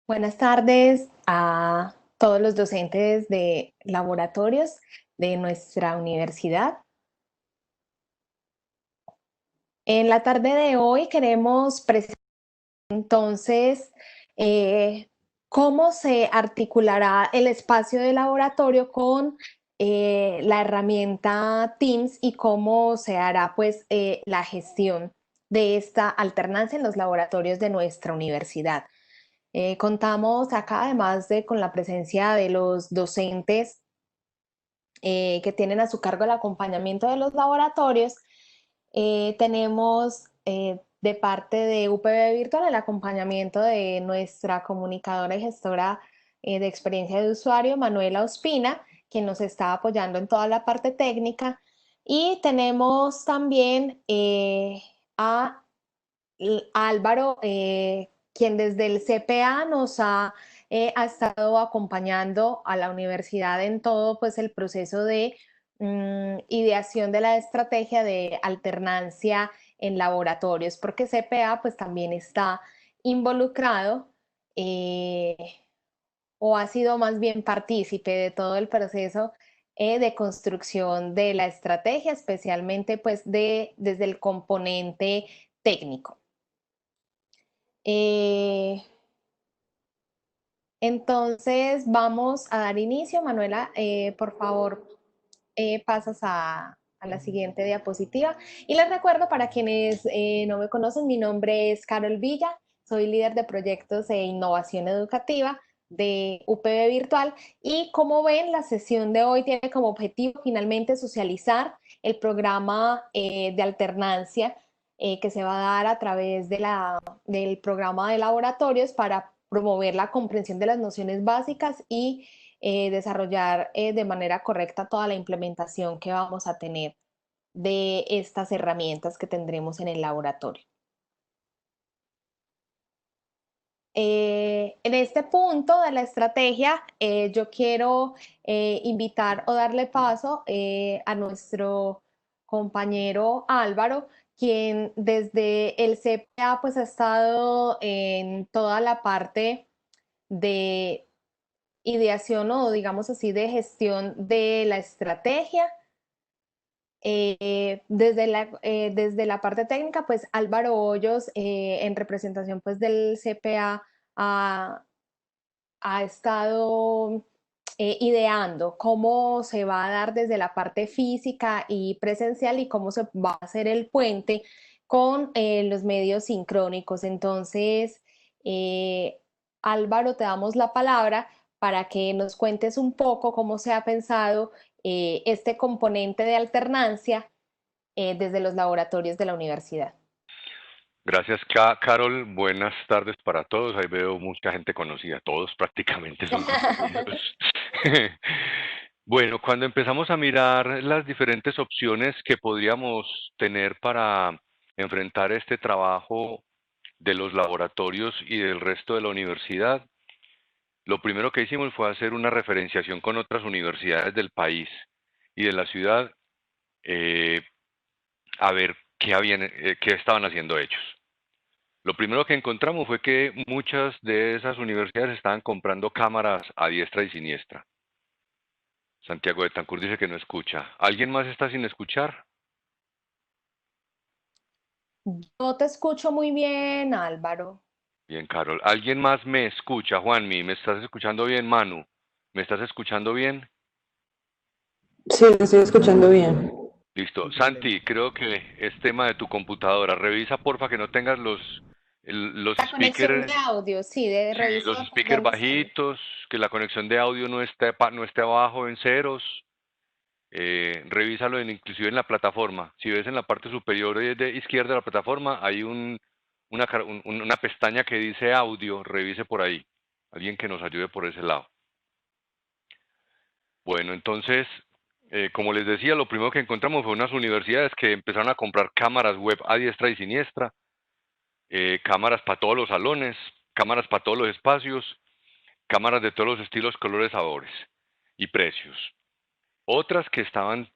Buenas tardes a todos los docentes de laboratorios de nuestra universidad. En la tarde de hoy queremos presentar entonces eh, cómo se articulará el espacio de laboratorio con la herramienta Teams y cómo se hará pues la gestión de esta alternancia en los laboratorios de nuestra universidad. Contamos acá además de con la presencia de los docentes que tienen a su cargo el acompañamiento de los laboratorios. Tenemos de parte de UPB Virtual el acompañamiento de nuestra comunicadora y gestora de experiencia de usuario, Manuela Ospina, quien nos está apoyando en toda la parte técnica. Y tenemos también a Álvaro, quien desde el CPA ha estado acompañando a la universidad en todo pues, el proceso de ideación de la estrategia de alternancia en laboratorios, porque CPA pues, también está involucrado eh, o ha sido más bien partícipe de todo el proceso de construcción de la estrategia, especialmente pues, desde el componente técnico. Eh, entonces vamos a dar inicio. Manuela, por favor, pasas a la siguiente diapositiva. Y les recuerdo para quienes no me conocen, mi nombre es Carol Villa, soy líder de proyectos e innovación educativa de UPB Virtual y como ven, la sesión de hoy tiene como objetivo finalmente socializar el programa de alternancia que se va a dar a través del programa de laboratorios para promover la comprensión de las nociones básicas y desarrollar de manera correcta toda la implementación que vamos a tener de estas herramientas que tendremos en el laboratorio. En este punto de la estrategia, yo quiero invitar o darle paso a nuestro compañero Álvaro, quien desde el CPA pues ha estado en toda la parte de ideación o digamos así de gestión de la estrategia. Desde la parte técnica, pues Álvaro Hoyos, en representación pues del CPA, ha, ha estado ideando cómo se va a dar desde la parte física y presencial y cómo se va a hacer el puente con los medios sincrónicos. Entonces, eh, Álvaro, te damos la palabra para que nos cuentes un poco cómo se ha pensado este componente de alternancia desde los laboratorios de la universidad. Gracias, Carol. Buenas tardes para todos. Ahí veo mucha gente conocida. Todos prácticamente son conocidos. Bueno, cuando empezamos a mirar las diferentes opciones que podríamos tener para enfrentar este trabajo de los laboratorios y del resto de la universidad, lo primero que hicimos fue hacer una referenciación con otras universidades del país y de la ciudad, eh, a ver qué estaban haciendo ellos. Lo primero que encontramos fue que muchas de esas universidades estaban comprando cámaras a diestra y siniestra. Santiago de Tancur dice que no escucha. ¿Alguien más está sin escuchar? Yo te escucho muy bien, Álvaro. Bien, Carol. ¿Alguien más me escucha? Juanmi, ¿me estás escuchando bien? Manu, ¿me estás escuchando bien? Sí, lo estoy escuchando bien. Listo. Santi, creo que es tema de tu computadora. Revisa porfa que no tengas los La conexión de speakers, audio, sí, de sí, reviso los por speakers dónde sale. bajitos, que la conexión de audio no esté abajo en ceros. Revísalo inclusive en la plataforma. Si ves en la parte superior de izquierda de la plataforma, hay una pestaña que dice audio, revise por ahí. Alguien que nos ayude por ese lado. Bueno, entonces, como les decía, lo primero que encontramos fue unas universidades que empezaron a comprar cámaras web a diestra y siniestra, cámaras para todos los salones, cámaras para todos los espacios, cámaras de todos los estilos, colores, sabores y precios. Otras que estaban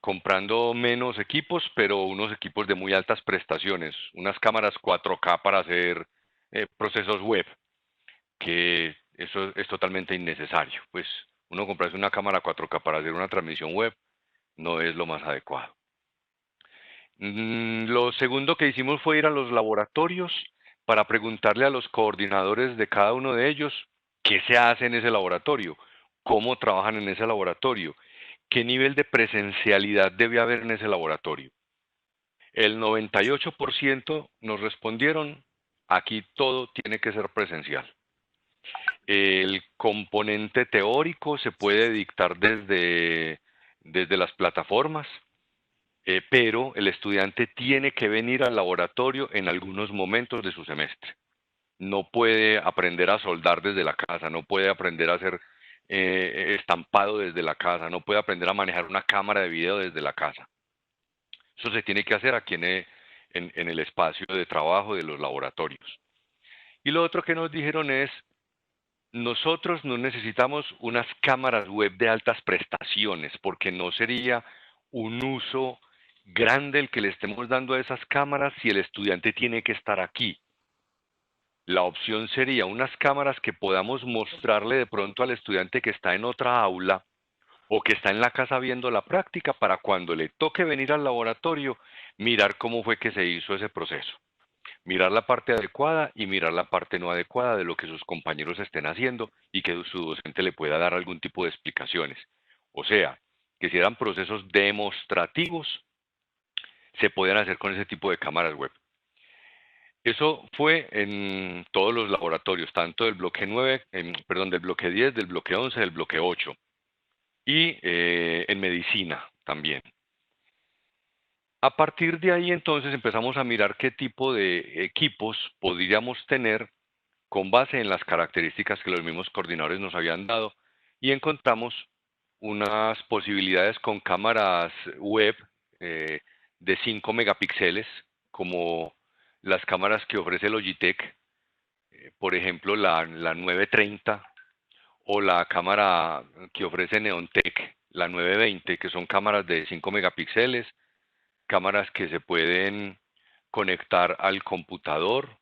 comprando menos equipos, pero unos equipos de muy altas prestaciones, unas cámaras 4K para hacer procesos web. que eso es totalmente innecesario. Pues uno comprarse una cámara 4K para hacer una transmisión web no es lo más adecuado. Lo segundo que hicimos fue ir a los laboratorios para preguntarle a los coordinadores de cada uno de ellos qué se hace en ese laboratorio, cómo trabajan en ese laboratorio, qué nivel de presencialidad debe haber en ese laboratorio. El 98% nos respondieron, aquí todo tiene que ser presencial. El componente teórico se puede dictar desde las plataformas, pero el estudiante tiene que venir al laboratorio en algunos momentos de su semestre. No puede aprender a soldar desde la casa, no puede aprender a hacer estampado desde la casa, no puede aprender a manejar una cámara de video desde la casa. Eso se tiene que hacer aquí en el espacio de trabajo de los laboratorios. Y lo otro que nos dijeron es, nosotros no necesitamos unas cámaras web de altas prestaciones, porque no sería un uso grande el que le estemos dando a esas cámaras si el estudiante tiene que estar aquí. La opción sería unas cámaras que podamos mostrarle de pronto al estudiante que está en otra aula o que está en la casa viendo la práctica para cuando le toque venir al laboratorio, mirar cómo fue que se hizo ese proceso. Mirar la parte adecuada y mirar la parte no adecuada de lo que sus compañeros estén haciendo y que su docente le pueda dar algún tipo de explicaciones. O sea, que si eran procesos demostrativos, se pueden hacer con ese tipo de cámaras web. Eso fue en todos los laboratorios, tanto del bloque 9, perdón, del bloque 10, del bloque 11, del bloque 8 y en medicina también. A partir de ahí entonces empezamos a mirar qué tipo de equipos podríamos tener con base en las características que los mismos coordinadores nos habían dado y encontramos unas posibilidades con cámaras web de 5 megapíxeles, como las cámaras que ofrece Logitech, por ejemplo la 930 o la cámara que ofrece Neontech, la 920, que son cámaras de 5 megapíxeles, cámaras que se pueden conectar al computador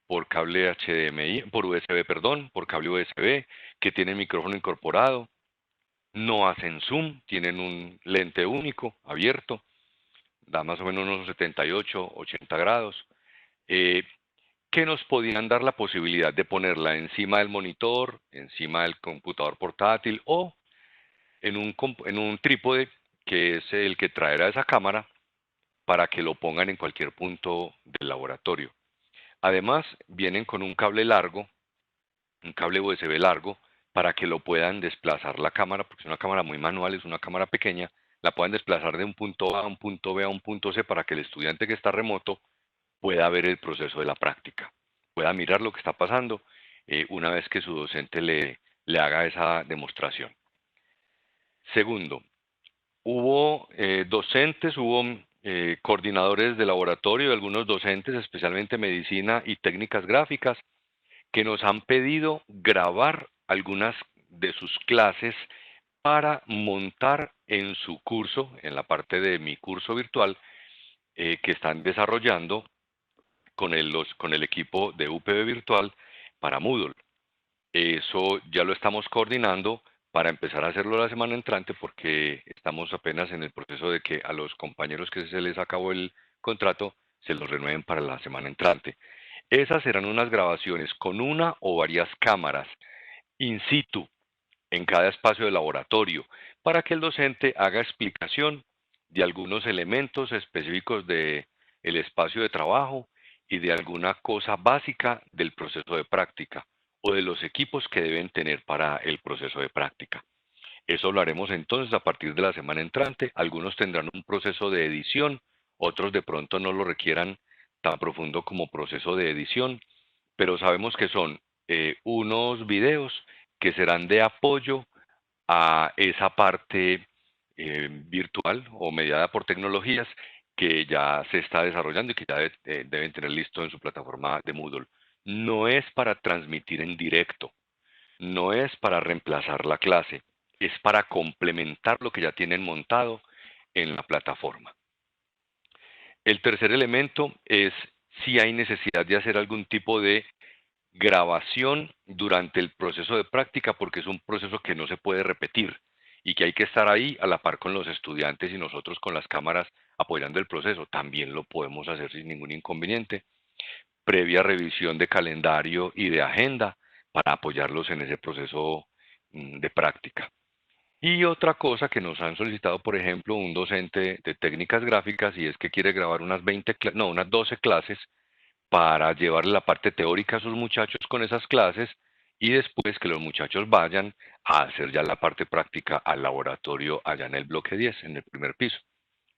por cable HDMI, por USB, perdón, por cable USB, que tienen micrófono incorporado, no hacen zoom, tienen un lente único, abierto, da más o menos unos 78, 80 grados, que nos podían dar la posibilidad de ponerla encima del monitor, encima del computador portátil o en un trípode que es el que traerá esa cámara para que lo pongan en cualquier punto del laboratorio. Además, vienen con un cable largo, un cable USB largo, para que lo puedan desplazar la cámara, porque es una cámara muy manual, es una cámara pequeña, la puedan desplazar de un punto A a un punto B a un punto C para que el estudiante que está remoto pueda ver el proceso de la práctica, pueda mirar lo que está pasando una vez que su docente le haga esa demostración. Segundo, hubo docentes, hubo coordinadores de laboratorio, algunos docentes, especialmente medicina y técnicas gráficas, que nos han pedido grabar algunas de sus clases para montar en su curso, en la parte de mi curso virtual, que están desarrollando con el equipo de UPB Virtual para Moodle. Eso ya lo estamos coordinando para empezar a hacerlo la semana entrante porque estamos apenas en el proceso de que a los compañeros que se les acabó el contrato se los renueven para la semana entrante. Esas serán unas grabaciones con una o varias cámaras in situ en cada espacio de laboratorio para que el docente haga explicación de algunos elementos específicos del espacio de trabajo y de alguna cosa básica del proceso de práctica o de los equipos que deben tener para el proceso de práctica. Eso lo haremos entonces a partir de la semana entrante. Algunos tendrán un proceso de edición, otros de pronto no lo requieran tan profundo como proceso de edición, pero sabemos que son unos videos que serán de apoyo a esa parte virtual o mediada por tecnologías que ya se está desarrollando y que ya deben tener listo en su plataforma de Moodle. No es para transmitir en directo, no es para reemplazar la clase, es para complementar lo que ya tienen montado en la plataforma. El tercer elemento es si hay necesidad de hacer algún tipo de grabación durante el proceso de práctica, porque es un proceso que no se puede repetir y que hay que estar ahí a la par con los estudiantes y nosotros con las cámaras apoyando el proceso. También lo podemos hacer sin ningún inconveniente. Previa revisión de calendario y de agenda para apoyarlos en ese proceso de práctica. Y otra cosa que nos han solicitado, por ejemplo, un docente de técnicas gráficas, y es que quiere grabar unas 12 clases para llevarle la parte teórica a sus muchachos con esas clases y después que los muchachos vayan a hacer ya la parte práctica al laboratorio allá en el bloque 10, en el primer piso.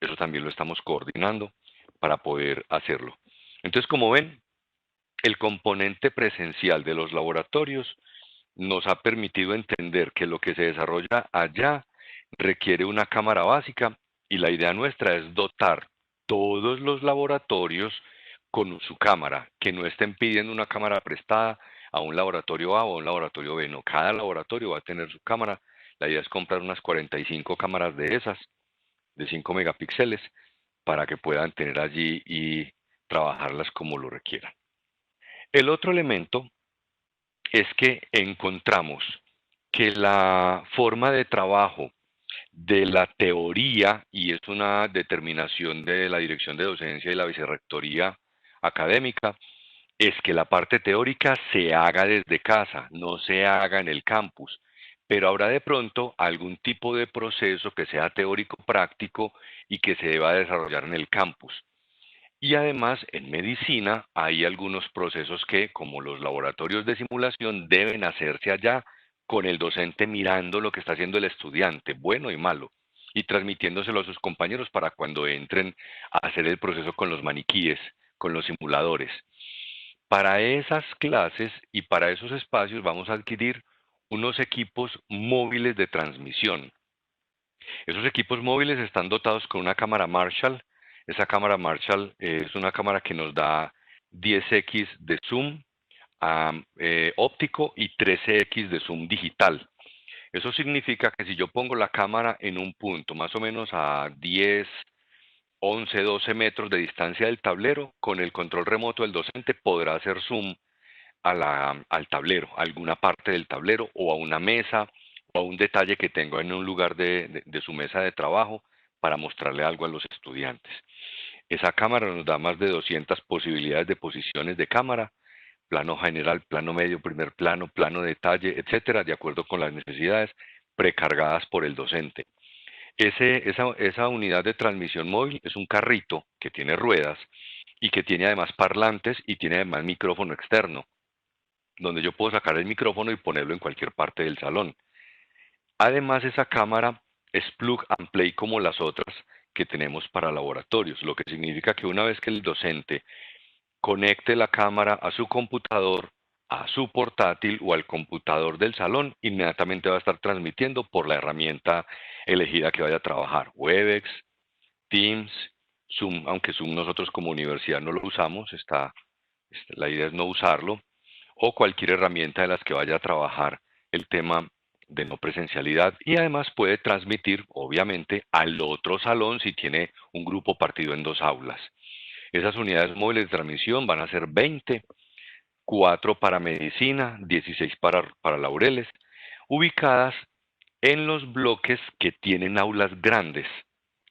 Eso también lo estamos coordinando para poder hacerlo. Entonces, como ven, el componente presencial de los laboratorios nos ha permitido entender que lo que se desarrolla allá requiere una cámara básica y la idea nuestra es dotar todos los laboratorios con su cámara, que no estén pidiendo una cámara prestada a un laboratorio A o a un laboratorio B, no, cada laboratorio va a tener su cámara. La idea es comprar unas 45 cámaras de esas, de 5 megapíxeles, para que puedan tener allí y trabajarlas como lo requieran. El otro elemento es que encontramos que la forma de trabajo de la teoría, y es una determinación de la Dirección de Docencia y la Vicerrectoría Académica, es que la parte teórica se haga desde casa, no se haga en el campus, pero habrá de pronto algún tipo de proceso que sea teórico práctico y que se deba desarrollar en el campus. Y además, en medicina hay algunos procesos que, como los laboratorios de simulación, deben hacerse allá con el docente mirando lo que está haciendo el estudiante, bueno y malo, y transmitiéndoselo a sus compañeros para cuando entren a hacer el proceso con los maniquíes, con los simuladores. Para esas clases y para esos espacios vamos a adquirir unos equipos móviles de transmisión. Esos equipos móviles están dotados con una cámara Marshall. Esa cámara Marshall es una cámara que nos da 10x de zoom óptico y 13x de zoom digital. Eso significa que si yo pongo la cámara en un punto más o menos a 10, 11, 12 metros de distancia del tablero, con el control remoto del docente podrá hacer zoom al tablero, a alguna parte del tablero o a una mesa o a un detalle que tenga en un lugar de su mesa de trabajo para mostrarle algo a los estudiantes. Esa cámara nos da más de 200 posibilidades de posiciones de cámara, plano general, plano medio, primer plano, plano detalle, etcétera, de acuerdo con las necesidades precargadas por el docente. Esa unidad de transmisión móvil es un carrito que tiene ruedas y que tiene además parlantes y tiene además micrófono externo, donde yo puedo sacar el micrófono y ponerlo en cualquier parte del salón. Además, esa cámara es plug and play como las otras que tenemos para laboratorios, lo que significa que una vez que el docente conecte la cámara a su computador, a su portátil o al computador del salón, inmediatamente va a estar transmitiendo por la herramienta elegida que vaya a trabajar, Webex, Teams, Zoom, aunque Zoom nosotros como universidad no lo usamos, la idea es no usarlo, o cualquier herramienta de las que vaya a trabajar el tema de no presencialidad, y además puede transmitir obviamente al otro salón si tiene un grupo partido en 2 aulas. Esas unidades móviles de transmisión van a ser 20, 4 para medicina, 16 para Laureles, ubicadas en los bloques que tienen aulas grandes.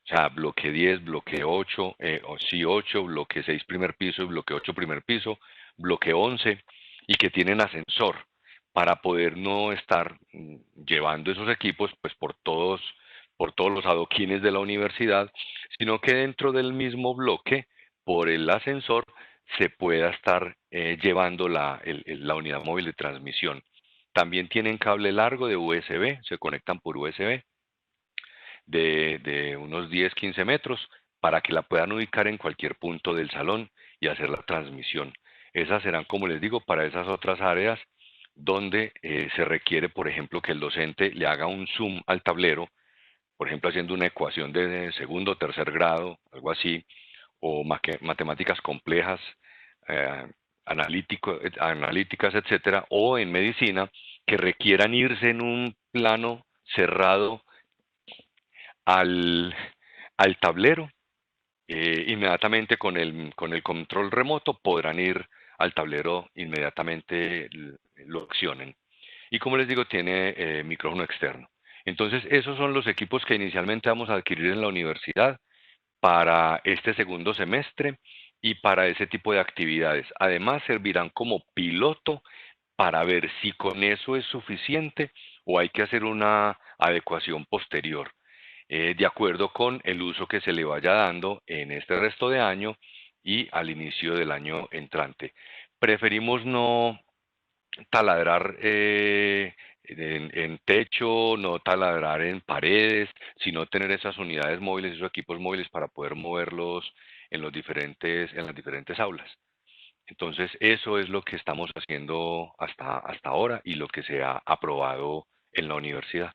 O sea, bloque 10, bloque 8, o sí 8, bloque 6 primer piso y bloque 8 primer piso, bloque 11, y que tienen ascensor para poder no estar llevando esos equipos pues por todos los adoquines de la universidad, sino que dentro del mismo bloque, por el ascensor, se pueda estar llevando la unidad móvil de transmisión. También tienen cable largo de USB, se conectan por USB de unos 10, 15 metros para que la puedan ubicar en cualquier punto del salón y hacer la transmisión. Esas serán, como les digo, para esas otras áreas donde se requiere, por ejemplo, que el docente le haga un zoom al tablero, por ejemplo, haciendo una ecuación de segundo o tercer grado, algo así, o matemáticas complejas, eh, analíticas, etcétera, o en medicina, que requieran irse en un plano cerrado al, tablero, inmediatamente con el control remoto podrán ir al tablero inmediatamente lo accionen. Y como les digo, tiene micrófono externo. Entonces, esos son los equipos que inicialmente vamos a adquirir en la universidad para este segundo semestre y para ese tipo de actividades. Además, servirán como piloto para ver si con eso es suficiente o hay que hacer una adecuación posterior, de acuerdo con el uso que se le vaya dando en este resto de año y al inicio del año entrante. Preferimos no taladrar en techo, no taladrar en paredes, sino tener esas unidades móviles, esos equipos móviles para poder moverlos en las diferentes aulas. Entonces, eso es lo que estamos haciendo hasta ahora y lo que se ha aprobado en la universidad.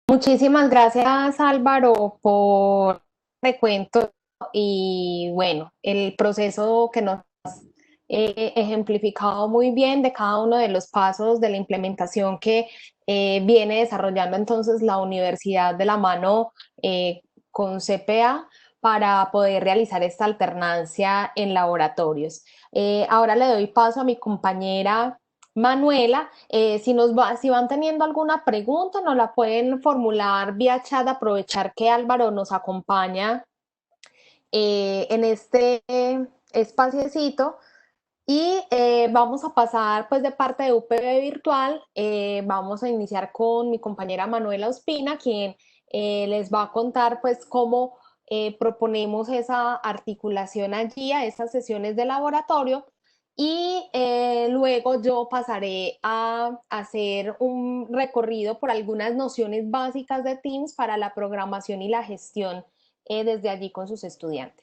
Muchísimas gracias, Álvaro, por el recuento y bueno, el proceso que nos has ejemplificado muy bien de cada uno de los pasos de la implementación que viene desarrollando entonces la universidad de la mano con CPA para poder realizar esta alternancia en laboratorios. Ahora le doy paso a mi compañera Manuela, si van teniendo alguna pregunta, nos la pueden formular vía chat, aprovechar que Álvaro nos acompaña en este espaciecito y vamos a pasar pues de parte de UPB Virtual, vamos a iniciar con mi compañera Manuela Ospina, quien les va a contar pues cómo proponemos esa articulación allí a esas sesiones de laboratorio y luego yo pasaré a hacer un recorrido por algunas nociones básicas de Teams para la programación y la gestión desde allí con sus estudiantes.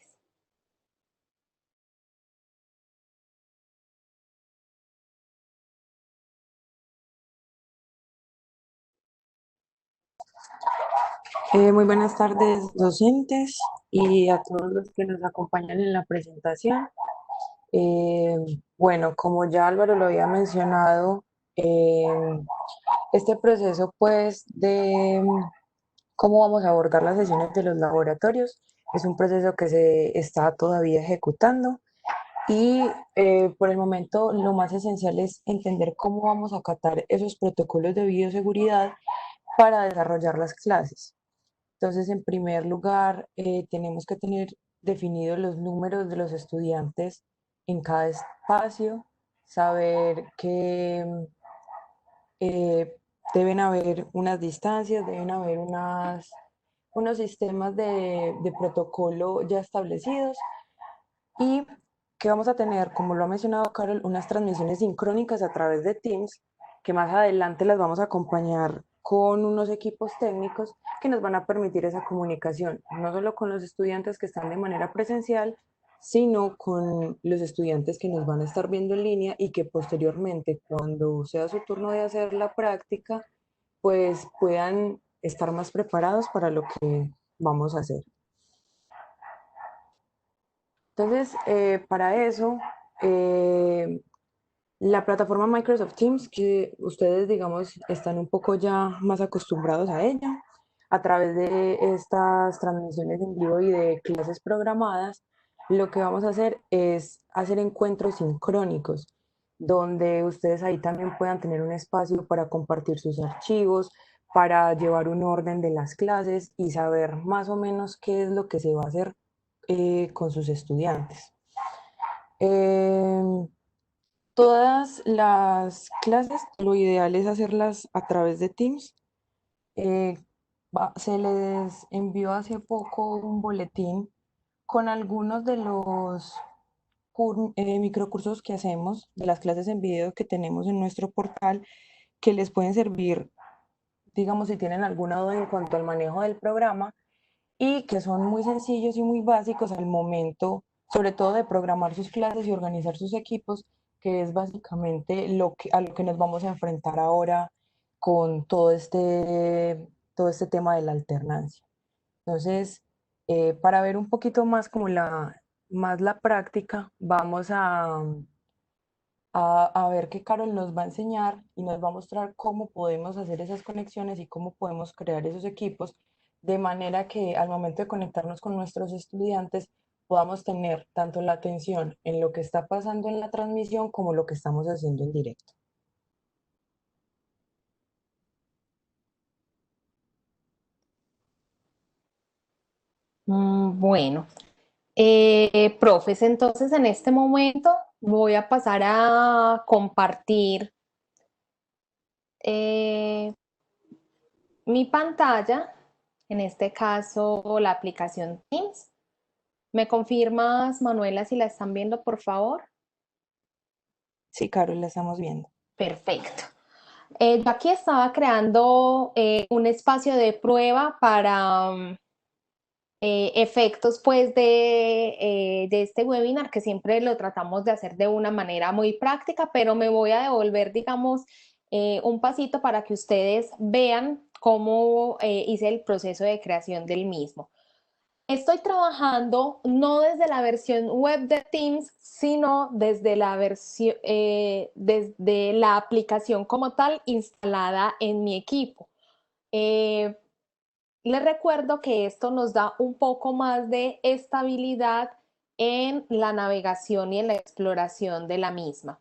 Muy buenas tardes, docentes, y a todos los que nos acompañan en la presentación. Eh, bueno, como ya Álvaro lo había mencionado, eh, este proceso pues de cómo vamos a abordar las sesiones de los laboratorios es un proceso que se está todavía ejecutando y por el momento lo más esencial es entender cómo vamos a acatar esos protocolos de bioseguridad para desarrollar las clases. Entonces, en primer lugar, tenemos que tener definidos los números de los estudiantes en cada espacio, saber que eh, deben haber unas distancias, deben haber unos sistemas de protocolo ya establecidos y que vamos a tener, como lo ha mencionado Carol, unas transmisiones sincrónicas a través de Teams, que más adelante las vamos a acompañar con unos equipos técnicos que nos van a permitir esa comunicación, no solo con los estudiantes que están de manera presencial, sino con los estudiantes que nos van a estar viendo en línea y que posteriormente, cuando sea su turno de hacer la práctica, pues puedan estar más preparados para lo que vamos a hacer. Entonces, para eso, eh, la plataforma Microsoft Teams, que ustedes, digamos, están un poco ya más acostumbrados a ella, a través de estas transmisiones en vivo y de clases programadas, lo que vamos a hacer es hacer encuentros sincrónicos, donde ustedes ahí también puedan tener un espacio para compartir sus archivos, para llevar un orden de las clases y saber más o menos qué es lo que se va a hacer con sus estudiantes. Eh, Todas las clases, lo ideal es hacerlas a través de Teams. Eh, Se les envió hace poco un boletín con algunos de los microcursos que hacemos, de las clases en video que tenemos en nuestro portal, que les pueden servir, digamos, si tienen alguna duda en cuanto al manejo del programa y que son muy sencillos y muy básicos al momento, sobre todo de programar sus clases y organizar sus equipos, que es básicamente a lo que nos vamos a enfrentar ahora con todo este tema de la alternancia. Entonces, para ver un poquito más como más la práctica, vamos a ver qué Carol nos va a enseñar y nos va a mostrar cómo podemos hacer esas conexiones y cómo podemos crear esos equipos de manera que al momento de conectarnos con nuestros estudiantes podamos tener tanto la atención en lo que está pasando en la transmisión como lo que estamos haciendo en directo. Bueno, profes, entonces en este momento voy a pasar a compartir eh, mi pantalla, en este caso la aplicación Teams. ¿Me confirmas, Manuela, si la están viendo, por favor? Sí, Carol, la estamos viendo. Perfecto. Yo aquí estaba creando un espacio de prueba para efectos pues de este webinar, que siempre lo tratamos de hacer de una manera muy práctica, pero me voy a devolver, digamos, un pasito para que ustedes vean cómo hice el proceso de creación del mismo. Estoy trabajando no desde la versión web de Teams, sino desde la versión, desde la aplicación como tal instalada en mi equipo. Eh, Les recuerdo que esto nos da un poco más de estabilidad en la navegación y en la exploración de la misma.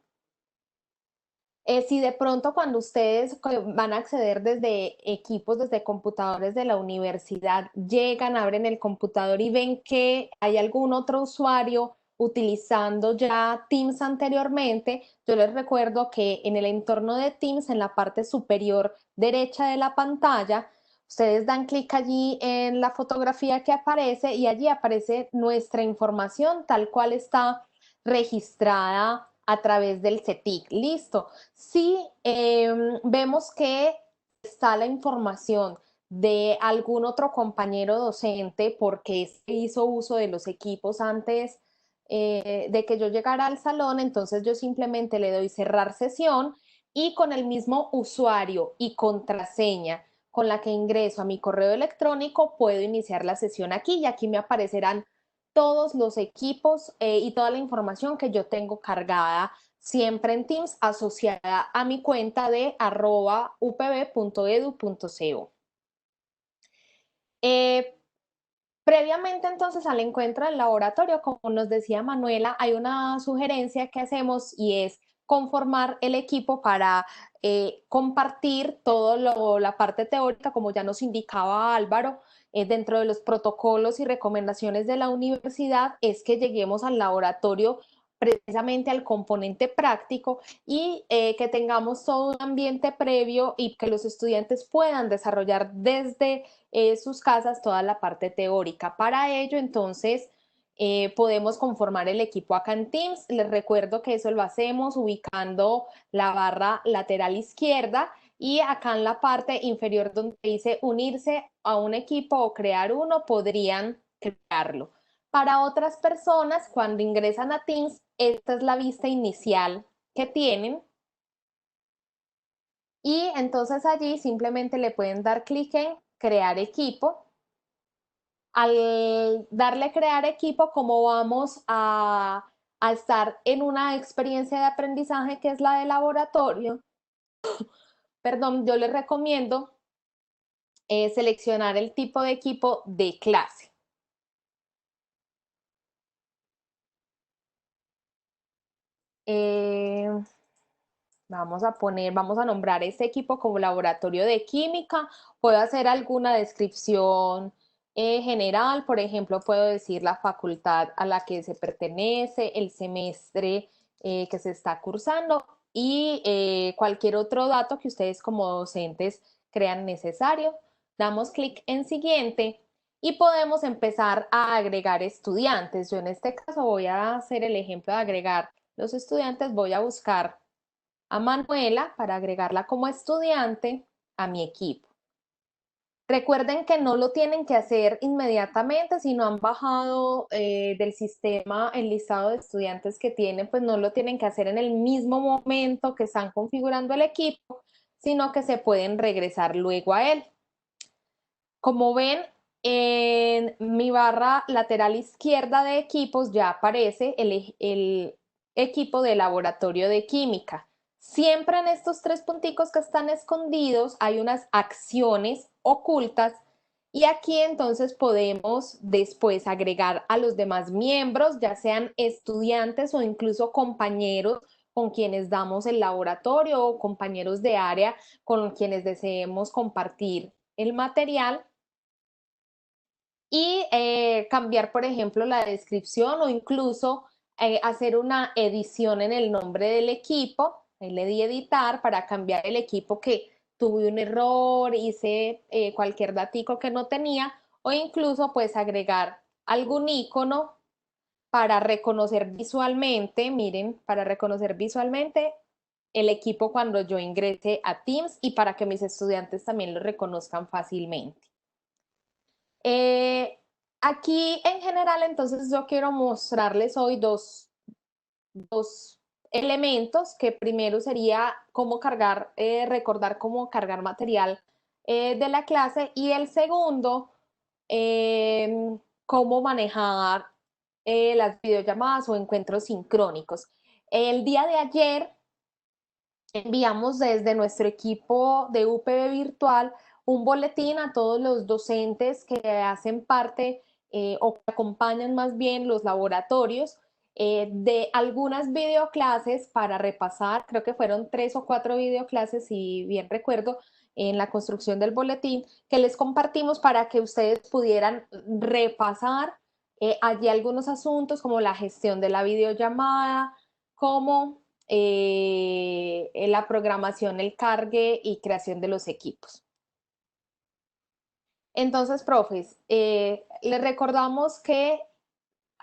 Si de pronto cuando ustedes van a acceder desde equipos, desde computadores de la universidad, llegan, abren el computador y ven que hay algún otro usuario utilizando ya Teams anteriormente, yo les recuerdo que en el entorno de Teams, en la parte superior derecha de la pantalla, ustedes dan clic allí en la fotografía que aparece y allí aparece nuestra información tal cual está registrada a través del CETIC. Listo. Si vemos que está la información de algún otro compañero docente porque hizo uso de los equipos antes de que yo llegara al salón, entonces yo simplemente le doy cerrar sesión y con el mismo usuario y contraseña con la que ingreso a mi correo electrónico puedo iniciar la sesión aquí y aquí me aparecerán todos los equipos y toda la información que yo tengo cargada siempre en Teams asociada a mi cuenta de @upb.edu.co. Previamente entonces al encuentro del laboratorio, como nos decía Manuela, hay una sugerencia que hacemos y es conformar el equipo para compartir toda la parte teórica, como ya nos indicaba Álvaro, dentro de los protocolos y recomendaciones de la universidad, es que lleguemos al laboratorio precisamente al componente práctico y que tengamos todo un ambiente previo y que los estudiantes puedan desarrollar desde sus casas toda la parte teórica. Para ello, entonces, podemos conformar el equipo acá en Teams. Les recuerdo que eso lo hacemos ubicando la barra lateral izquierda y acá en la parte inferior donde dice unirse a un equipo o crear uno, podrían crearlo. Para otras personas, cuando ingresan a Teams, esta es la vista inicial que tienen y entonces allí simplemente le pueden dar clic en crear equipo. Al darle crear equipo, como vamos a estar en una experiencia de aprendizaje que es la de laboratorio, perdón, yo les recomiendo seleccionar el tipo de equipo de clase. Eh, vamos a nombrar este equipo como laboratorio de química. Puedo hacer alguna descripción general, por ejemplo, puedo decir la facultad a la que se pertenece, el semestre que se está cursando y cualquier otro dato que ustedes como docentes crean necesario. Damos clic en siguiente y podemos empezar a agregar estudiantes. Yo en este caso voy a hacer el ejemplo de agregar los estudiantes, voy a buscar a Manuela para agregarla como estudiante a mi equipo. Recuerden que no lo tienen que hacer inmediatamente, si no han bajado del sistema el listado de estudiantes que tienen, pues no lo tienen que hacer en el mismo momento que están configurando el equipo, sino que se pueden regresar luego a él. Como ven, en mi barra lateral izquierda de equipos ya aparece equipo de laboratorio de química. Siempre en estos tres punticos que están escondidos hay unas acciones ocultas y aquí entonces podemos después agregar a los demás miembros, ya sean estudiantes o incluso compañeros con quienes damos el laboratorio o compañeros de área con quienes deseemos compartir el material y cambiar, por ejemplo, la descripción o incluso hacer una edición en el nombre del equipo. Ahí le di editar para cambiar el equipo que tuve un error, hice cualquier datico que no tenía o incluso pues agregar algún icono para reconocer visualmente, miren, para reconocer visualmente el equipo cuando yo ingrese a Teams y para que mis estudiantes también lo reconozcan fácilmente. Aquí en general, entonces yo quiero mostrarles hoy dos elementos, que primero sería cómo cargar, recordar cómo cargar material de la clase y el segundo, cómo manejar las videollamadas o encuentros sincrónicos. El día de ayer enviamos desde nuestro equipo de UPB Virtual un boletín a todos los docentes que hacen parte o que acompañan más bien los laboratorios de algunas videoclases para repasar, creo que fueron 3 o 4 videoclases, si bien recuerdo, en la construcción del boletín, que les compartimos para que ustedes pudieran repasar allí algunos asuntos como la gestión de la videollamada, como la programación, el cargue y creación de los equipos. Entonces, profes, les recordamos que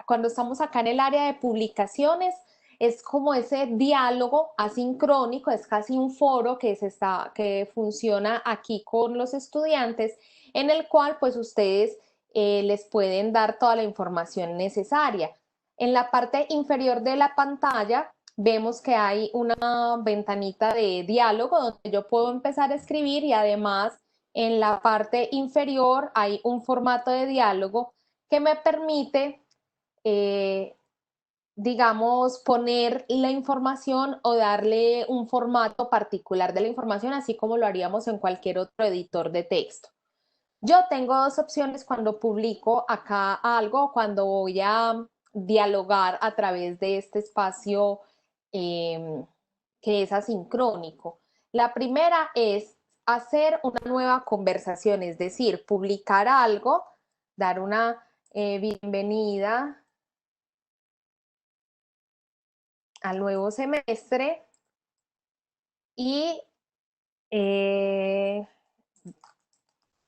cuando estamos acá en el área de publicaciones, es como ese diálogo asincrónico, es casi un foro que funciona aquí con los estudiantes, en el cual pues ustedes les pueden dar toda la información necesaria. En la parte inferior de la pantalla vemos que hay una ventanita de diálogo donde yo puedo empezar a escribir y además en la parte inferior hay un formato de diálogo que me permite digamos, poner la información o darle un formato particular de la información, así como lo haríamos en cualquier otro editor de texto. Yo tengo dos opciones cuando publico acá algo, cuando voy a dialogar a través de este espacio que es asincrónico. La primera es hacer una nueva conversación, es decir, publicar algo, dar una bienvenida al nuevo semestre y eh,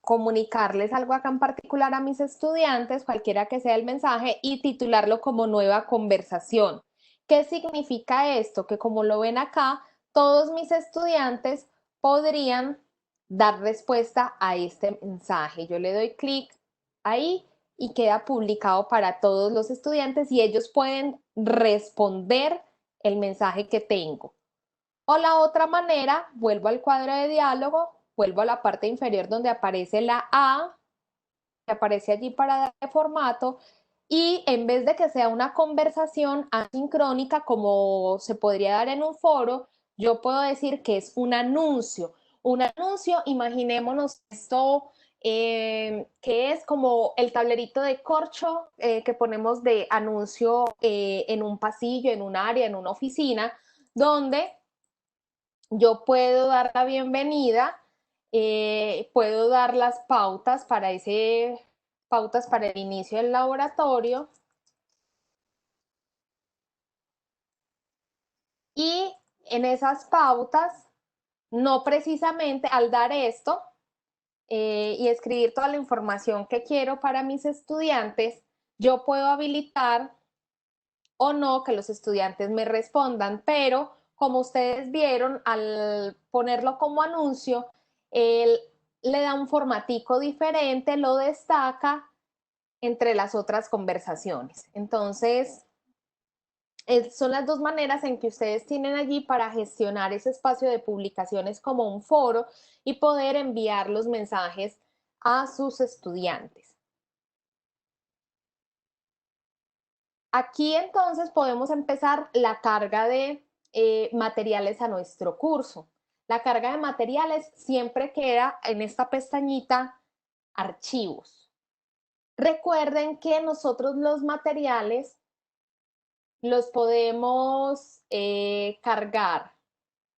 comunicarles algo acá en particular a mis estudiantes, cualquiera que sea el mensaje, y titularlo como nueva conversación. ¿Qué significa esto? Que como lo ven acá, todos mis estudiantes podrían dar respuesta a este mensaje. Yo le doy clic ahí y queda publicado para todos los estudiantes y ellos pueden responder el mensaje que tengo. O la otra manera, vuelvo al cuadro de diálogo, vuelvo a la parte inferior donde aparece la A, que aparece allí para darle formato, y en vez de que sea una conversación asincrónica como se podría dar en un foro, yo puedo decir que es un anuncio. Un anuncio, imaginémonos esto, que es como el tablerito de corcho que ponemos de anuncio en un pasillo, en un área, en una oficina, donde yo puedo dar la bienvenida, puedo dar las pautas para el inicio del laboratorio y en esas pautas, no precisamente al dar esto y escribir toda la información que quiero para mis estudiantes, yo puedo habilitar o no que los estudiantes me respondan, pero como ustedes vieron, al ponerlo como anuncio, él le da un formatico diferente, lo destaca entre las otras conversaciones. Entonces, son las dos maneras en que ustedes tienen allí para gestionar ese espacio de publicaciones como un foro y poder enviar los mensajes a sus estudiantes. aquí entonces podemos empezar la carga de materiales a nuestro curso. La carga de materiales siempre queda en esta pestañita archivos. Recuerden que nosotros los materiales los podemos cargar.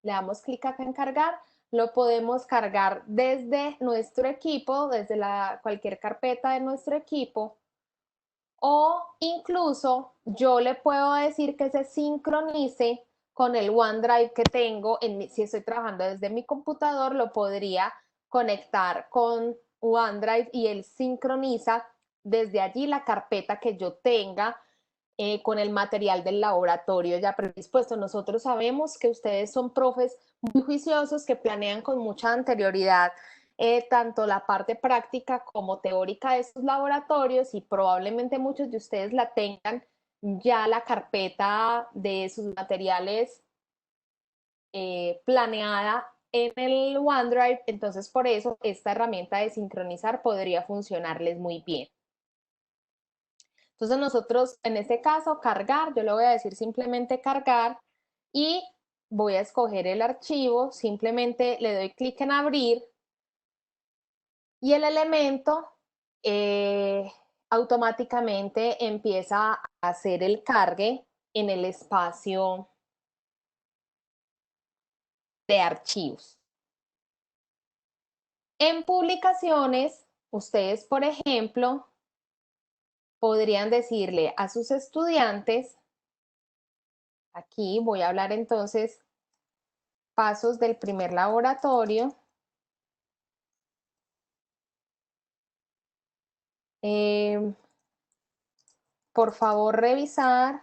Le damos clic acá en cargar. Lo podemos cargar desde nuestro equipo, desde cualquier carpeta de nuestro equipo. O incluso yo le puedo decir que se sincronice con el OneDrive que tengo. Si estoy trabajando desde mi computador, lo podría conectar con OneDrive y él sincroniza desde allí la carpeta que yo tenga con el material del laboratorio ya predispuesto. Nosotros sabemos que ustedes son profes muy juiciosos que planean con mucha anterioridad tanto la parte práctica como teórica de estos laboratorios y probablemente muchos de ustedes la tengan ya la carpeta de sus materiales planeada en el OneDrive, entonces por eso esta herramienta de sincronizar podría funcionarles muy bien. Entonces nosotros en este caso cargar, yo le voy a decir simplemente cargar y voy a escoger el archivo, simplemente le doy clic en abrir y el elemento automáticamente empieza a hacer el cargue en el espacio de archivos. En publicaciones, ustedes, por ejemplo, podrían decirle a sus estudiantes, aquí voy a hablar entonces pasos del primer laboratorio. Por favor, revisar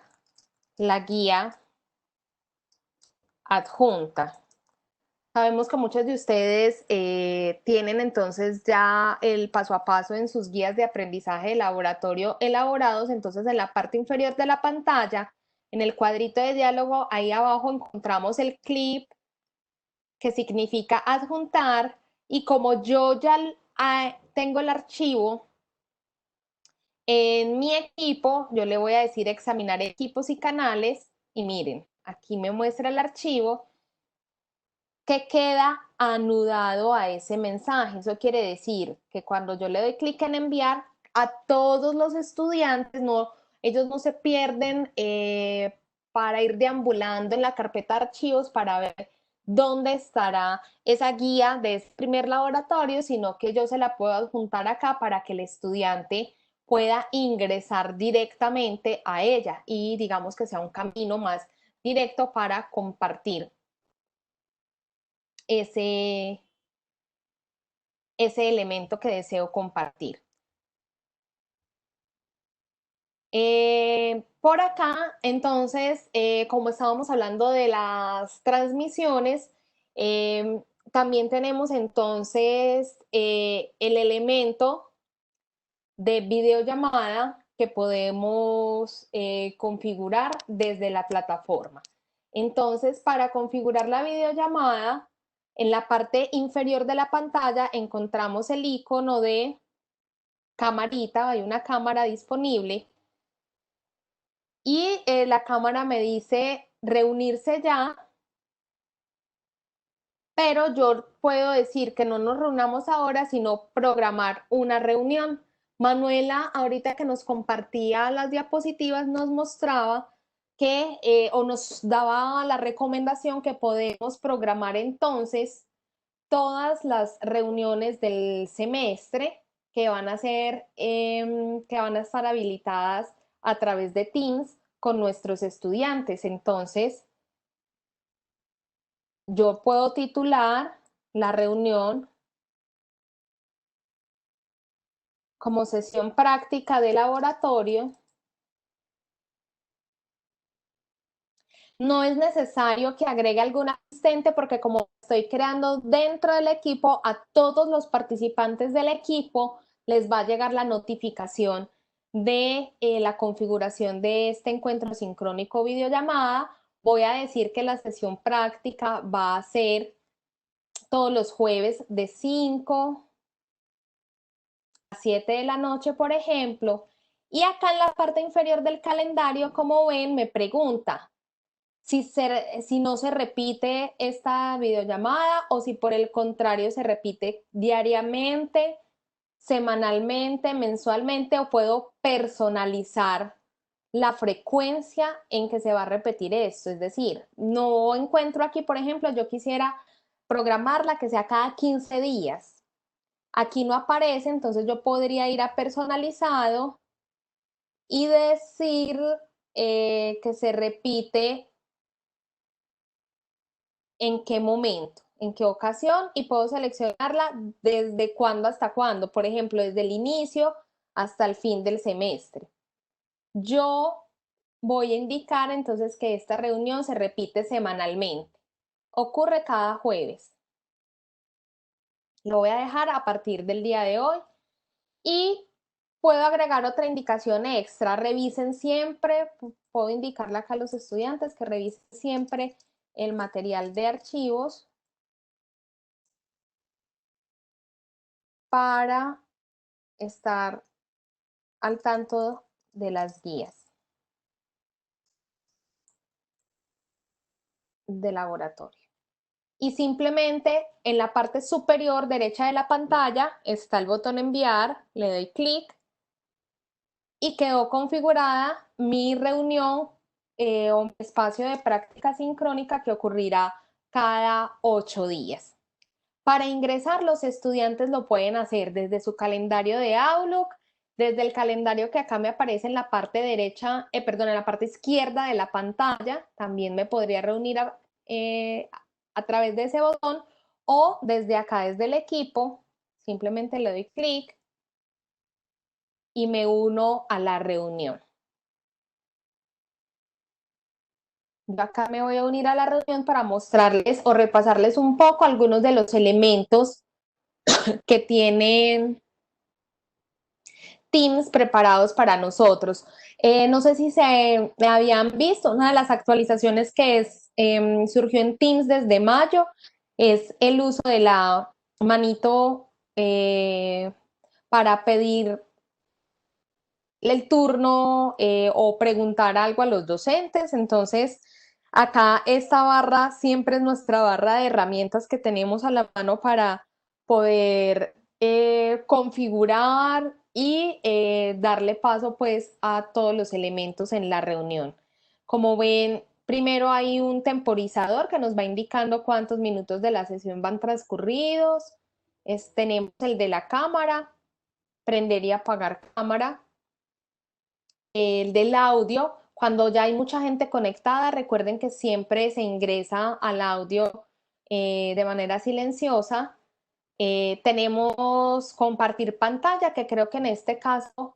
la guía adjunta. Sabemos que muchos de ustedes tienen entonces ya el paso a paso en sus guías de aprendizaje de laboratorio elaborados, entonces en la parte inferior de la pantalla, en el cuadrito de diálogo, ahí abajo encontramos el clip que significa adjuntar y como yo ya tengo el archivo en mi equipo, yo le voy a decir examinar equipos y canales y miren, aquí me muestra el archivo que queda anudado a ese mensaje. Eso quiere decir que cuando yo le doy clic en enviar a todos los estudiantes, ellos no se pierden para ir deambulando en la carpeta de archivos para ver dónde estará esa guía de ese primer laboratorio, sino que yo se la puedo adjuntar acá para que el estudiante pueda ingresar directamente a ella y digamos que sea un camino más directo para compartir ese elemento que deseo compartir. Por acá, entonces, como estábamos hablando de las transmisiones, también tenemos entonces el elemento de videollamada que podemos configurar desde la plataforma. Entonces, para configurar la videollamada, en la parte inferior de la pantalla encontramos el icono de camarita, hay una cámara disponible y la cámara me dice reunirse ya, pero yo puedo decir que no nos reunamos ahora, sino programar una reunión. Manuela, ahorita que nos compartía las diapositivas, nos mostraba que, o nos daba la recomendación que podemos programar entonces todas las reuniones del semestre que van a ser, que van a estar habilitadas a través de Teams con nuestros estudiantes. Entonces, yo puedo titular la reunión como sesión práctica de laboratorio. No es necesario que agregue algún asistente porque como estoy creando dentro del equipo, a todos los participantes del equipo les va a llegar la notificación de la configuración de este encuentro sincrónico videollamada. Voy a decir que la sesión práctica va a ser todos los jueves de 5 a 7 de la noche, por ejemplo, Y acá en la parte inferior del calendario, como ven, me pregunta si no se repite esta videollamada o si por el contrario se repite diariamente, semanalmente, mensualmente, o puedo personalizar la frecuencia en que se va a repetir esto. Es decir, no encuentro aquí, por ejemplo, yo quisiera programarla que sea cada 15 días. Aquí no aparece, entonces yo podría ir a personalizado y decir que se repite en qué momento, en qué ocasión, y puedo seleccionarla desde cuándo hasta cuándo, por ejemplo, desde el inicio hasta el fin del semestre. Yo voy a indicar entonces que esta reunión se repite semanalmente. Ocurre cada jueves. Lo voy a dejar a partir del día de hoy y puedo agregar otra indicación extra. Revisen siempre, puedo indicarle acá a los estudiantes que revisen siempre el material de archivos para estar al tanto de las guías de laboratorio. Y simplemente en la parte superior derecha de la pantalla está el botón enviar, le doy clic y quedó configurada mi reunión o espacio de práctica sincrónica que ocurrirá cada 8 días. Para ingresar, los estudiantes lo pueden hacer desde su calendario de Outlook, desde el calendario que acá me aparece en la parte derecha, perdón, en la parte izquierda de la pantalla. También me podría reunir a través de ese botón, o desde acá, desde el equipo, simplemente le doy clic y me uno a la reunión. Yo acá me voy a unir a la reunión para mostrarles o repasarles un poco algunos de los elementos que tienen Teams preparados para nosotros. No sé si se habían visto, una de las actualizaciones que surgió en Teams desde mayo es el uso de la manito para pedir el turno o preguntar algo a los docentes. Entonces, acá esta barra siempre es nuestra barra de herramientas que tenemos a la mano para poder configurar y darle paso pues a todos los elementos en la reunión. Como ven, primero hay un temporizador que nos va indicando cuántos minutos de la sesión van transcurridos. Tenemos el de la cámara, prender y apagar cámara. El del audio, cuando ya hay mucha gente conectada, recuerden que siempre se ingresa al audio de manera silenciosa. Tenemos compartir pantalla, que creo que en este caso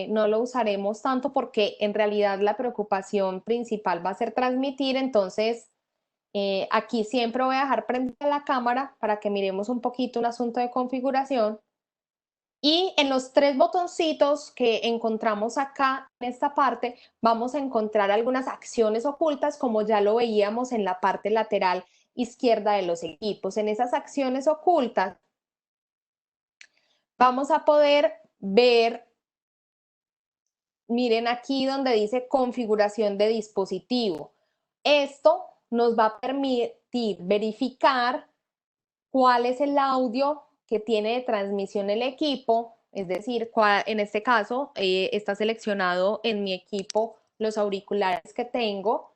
no lo usaremos tanto porque en realidad la preocupación principal va a ser transmitir. Entonces, aquí siempre voy a dejar prendida la cámara para que miremos un poquito un asunto de configuración. Y en los 3 botoncitos que encontramos acá en esta parte, vamos a encontrar algunas acciones ocultas, como ya lo veíamos en la parte lateral izquierda de los equipos. En esas acciones ocultas vamos a poder ver, miren aquí donde dice configuración de dispositivo. Esto nos va a permitir verificar cuál es el audio que tiene de transmisión el equipo, es decir, en este caso está seleccionado en mi equipo los auriculares que tengo,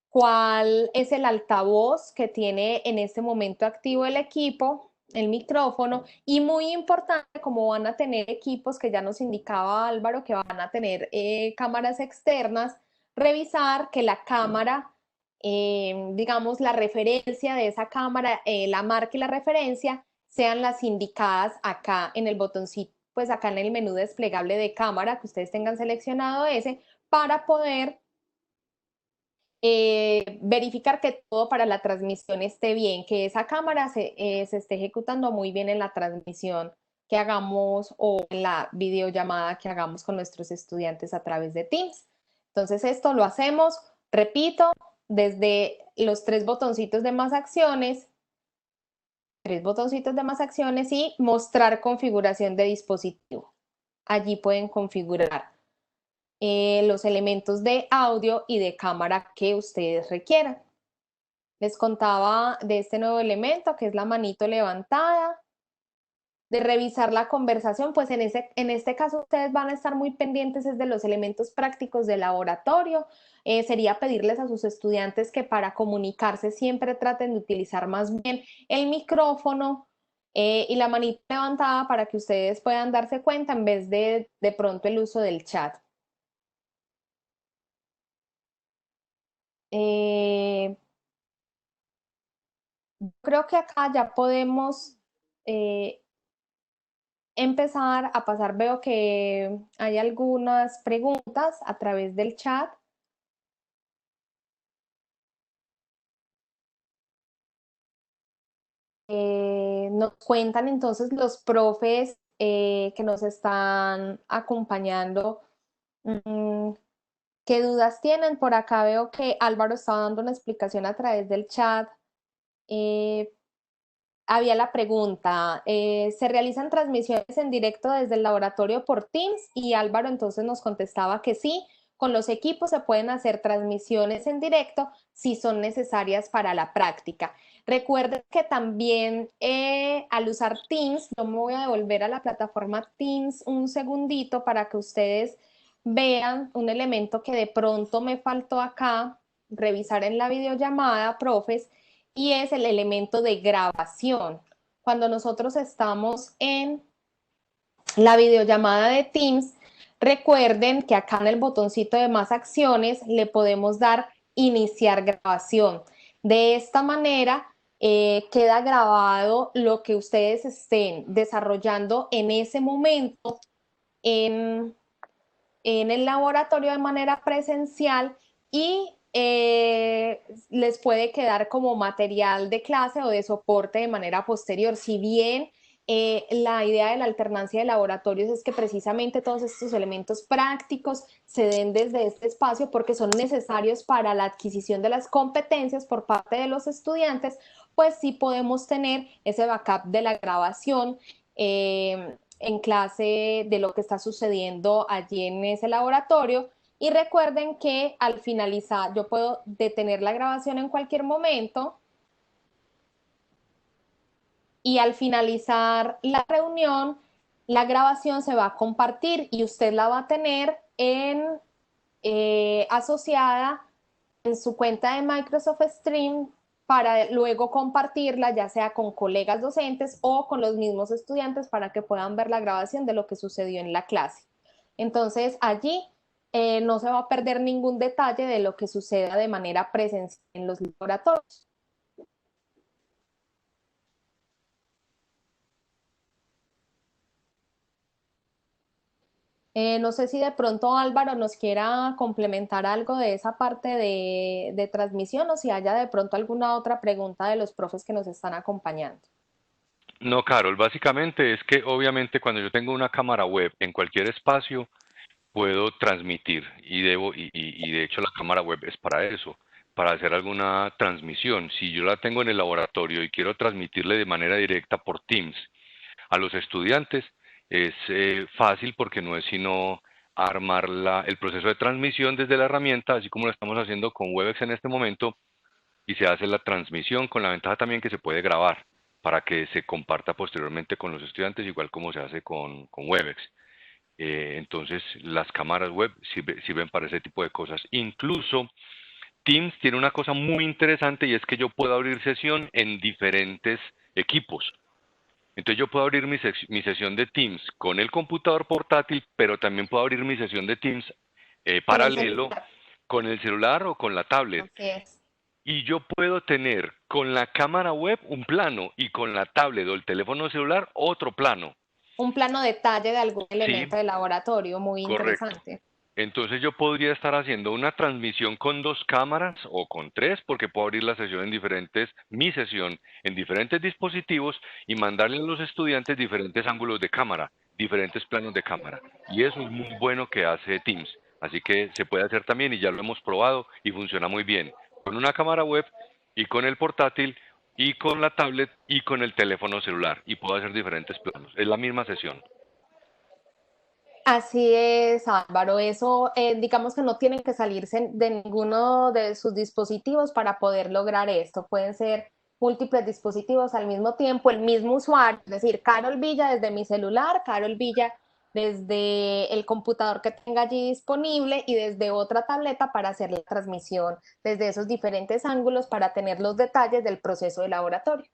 cuál es el altavoz que tiene en este momento activo el equipo, el micrófono, y muy importante, como van a tener equipos que ya nos indicaba Álvaro que van a tener cámaras externas, revisar que la cámara, digamos, la referencia de esa cámara, la marca y la referencia sean las indicadas acá en el botoncito, pues acá en el menú desplegable de cámara, que ustedes tengan seleccionado ese, para poder verificar que todo para la transmisión esté bien, que esa cámara se esté ejecutando muy bien en la transmisión que hagamos o en la videollamada que hagamos con nuestros estudiantes a través de Teams. Entonces esto lo hacemos, repito, desde los 3 botoncitos de más acciones, 3 botoncitos de más acciones y mostrar configuración de dispositivo. Allí pueden configurar los elementos de audio y de cámara que ustedes requieran. Les contaba de este nuevo elemento que es la manito levantada, de revisar la conversación, pues en este caso ustedes van a estar muy pendientes de los elementos prácticos del laboratorio. Sería pedirles a sus estudiantes que para comunicarse siempre traten de utilizar más bien el micrófono y la manita levantada para que ustedes puedan darse cuenta en vez de pronto el uso del chat. Creo que acá ya podemos empezar a pasar. Veo que hay algunas preguntas a través del chat. Nos cuentan entonces los profes que nos están acompañando. ¿Qué dudas tienen? Por acá veo que Álvaro estaba dando una explicación a través del chat. Había la pregunta, ¿se realizan transmisiones en directo desde el laboratorio por Teams? Y Álvaro entonces nos contestaba que sí, con los equipos se pueden hacer transmisiones en directo si son necesarias para la práctica. Recuerden que también al usar Teams, yo me voy a devolver a la plataforma Teams un segundito para que ustedes vean un elemento que de pronto me faltó acá, revisar en la videollamada, profes, y es el elemento de grabación. Cuando nosotros estamos en la videollamada de Teams, recuerden que acá en el botoncito de más acciones le podemos dar iniciar grabación. De esta manera queda grabado lo que ustedes estén desarrollando en ese momento en el laboratorio de manera presencial y les puede quedar como material de clase o de soporte de manera posterior. Si bien la idea de la alternancia de laboratorios es que precisamente todos estos elementos prácticos se den desde este espacio porque son necesarios para la adquisición de las competencias por parte de los estudiantes, pues sí podemos tener ese backup de la grabación en clase de lo que está sucediendo allí en ese laboratorio. Y recuerden que al finalizar, yo puedo detener la grabación en cualquier momento y al finalizar la reunión, la grabación se va a compartir y usted la va a tener asociada en su cuenta de Microsoft Stream para luego compartirla, ya sea con colegas docentes o con los mismos estudiantes para que puedan ver la grabación de lo que sucedió en la clase. Entonces, allí no se va a perder ningún detalle de lo que suceda de manera presencial en los laboratorios. No sé si de pronto Álvaro nos quiera complementar algo de esa parte de transmisión o si haya de pronto alguna otra pregunta de los profes que nos están acompañando. No, Carol, básicamente es que obviamente cuando yo tengo una cámara web en cualquier espacio, puedo transmitir y de hecho la cámara web es para eso, para hacer alguna transmisión. Si yo la tengo en el laboratorio y quiero transmitirle de manera directa por Teams a los estudiantes, es fácil porque no es sino armar el proceso de transmisión desde la herramienta, así como lo estamos haciendo con Webex en este momento, y se hace la transmisión con la ventaja también que se puede grabar para que se comparta posteriormente con los estudiantes, igual como se hace con Webex. Entonces, las cámaras web sirven para ese tipo de cosas. Incluso Teams tiene una cosa muy interesante y es que yo puedo abrir sesión en diferentes equipos. Entonces yo puedo abrir mi sesión de Teams con el computador portátil, pero también puedo abrir mi sesión de Teams Con el paralelo celular. con el celular o con la tablet. Así es. Y yo puedo tener con la cámara web un plano y con la tablet o el teléfono celular otro plano. Un plano detalle de algún Sí, elemento de laboratorio, muy correcto. interesante. Entonces yo podría estar haciendo una transmisión con 2 cámaras o con 3, porque puedo abrir la sesión mi sesión en diferentes dispositivos y mandarle a los estudiantes diferentes ángulos de cámara, diferentes planos de cámara. Y eso es muy bueno que hace Teams. Así que se puede hacer también y ya lo hemos probado y funciona muy bien. Con una cámara web y con el portátil y con la tablet y con el teléfono celular. Y puedo hacer diferentes planos. Es la misma sesión. Así es, Álvaro. Eso, digamos que no tienen que salirse de ninguno de sus dispositivos para poder lograr esto. Pueden ser múltiples dispositivos al mismo tiempo, el mismo usuario, es decir, Carol Villa desde mi celular, Carol Villa desde el computador que tenga allí disponible y desde otra tableta para hacer la transmisión desde esos diferentes ángulos para tener los detalles del proceso de laboratorio.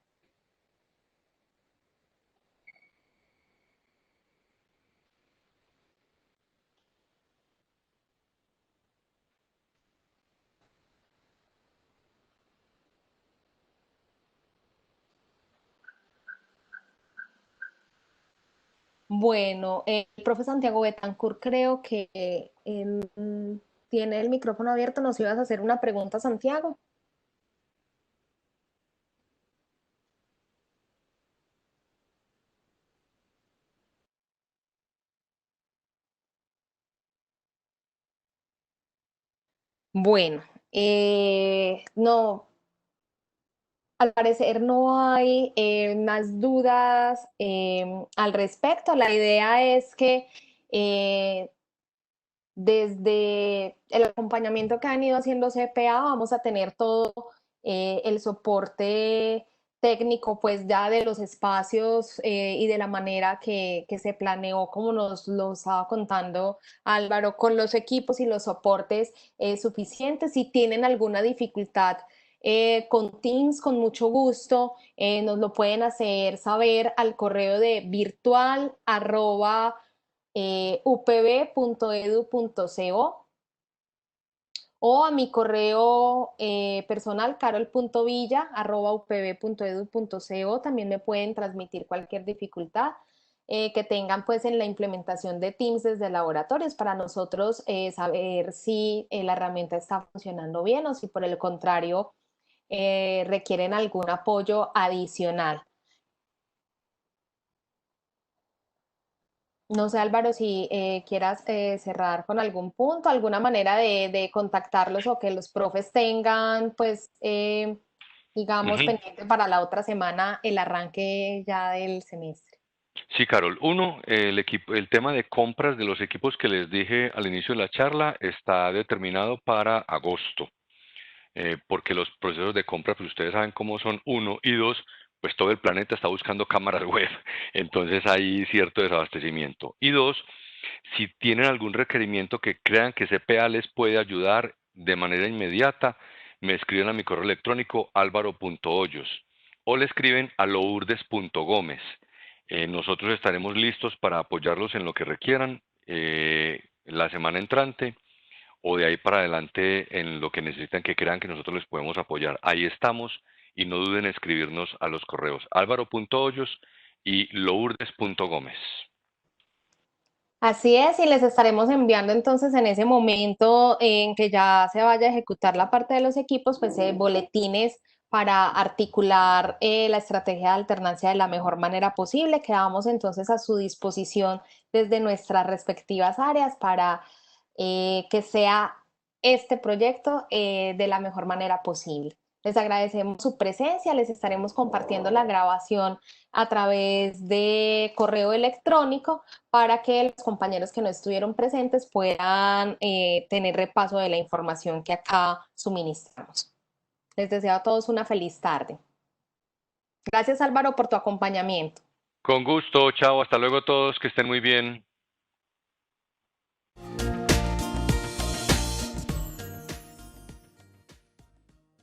Bueno, el profe Santiago Betancourt creo que tiene el micrófono abierto. ¿Nos ibas a hacer una pregunta, Santiago? Bueno, no, al parecer no hay más dudas al respecto. La idea es que eh, desde el acompañamiento que han ido haciendo CPA, vamos a tener todo el soporte técnico, pues ya de los espacios y de la manera que se planeó, como nos lo estaba contando Álvaro, con los equipos y los soportes suficientes. Si tienen alguna dificultad con Teams, con mucho gusto, nos lo pueden hacer saber al correo de virtual arroba upb.edu.co o a mi correo personal carol.villa@upb.edu.co. También me pueden transmitir cualquier dificultad que tengan pues en la implementación de Teams desde laboratorios para nosotros saber si la herramienta está funcionando bien o si por el contrario requieren algún apoyo adicional. No sé, Álvaro, si quieras cerrar con algún punto, alguna manera de contactarlos o que los profes tengan, pues, digamos, Ujú. pendiente para la otra semana el arranque ya del semestre. Sí, Carol. Uno, el tema de compras de los equipos que les dije al inicio de la charla está determinado para agosto. Porque los procesos de compra, pues ustedes saben cómo son, uno, y dos, pues todo el planeta está buscando cámaras web, entonces hay cierto desabastecimiento. Y dos, si tienen algún requerimiento que crean que CPA les puede ayudar de manera inmediata, me escriben a mi correo electrónico alvaro.hoyos o le escriben a lourdes.gómez. Nosotros estaremos listos para apoyarlos en lo que requieran la semana entrante o de ahí para adelante en lo que necesitan que crean que nosotros les podemos apoyar. Ahí estamos y no duden en escribirnos a los correos alvaro.hoyos y lourdes.gómez. Así es, y les estaremos enviando entonces en ese momento en que ya se vaya a ejecutar la parte de los equipos, pues boletines para articular la estrategia de alternancia de la mejor manera posible. Quedamos entonces a su disposición desde nuestras respectivas áreas para que sea este proyecto de la mejor manera posible. Les agradecemos su presencia, les estaremos compartiendo la grabación a través de correo electrónico para que los compañeros que no estuvieron presentes puedan tener repaso de la información que acá suministramos. Les deseo a todos una feliz tarde. Gracias Álvaro por tu acompañamiento. Con gusto, chao, hasta luego todos, que estén muy bien.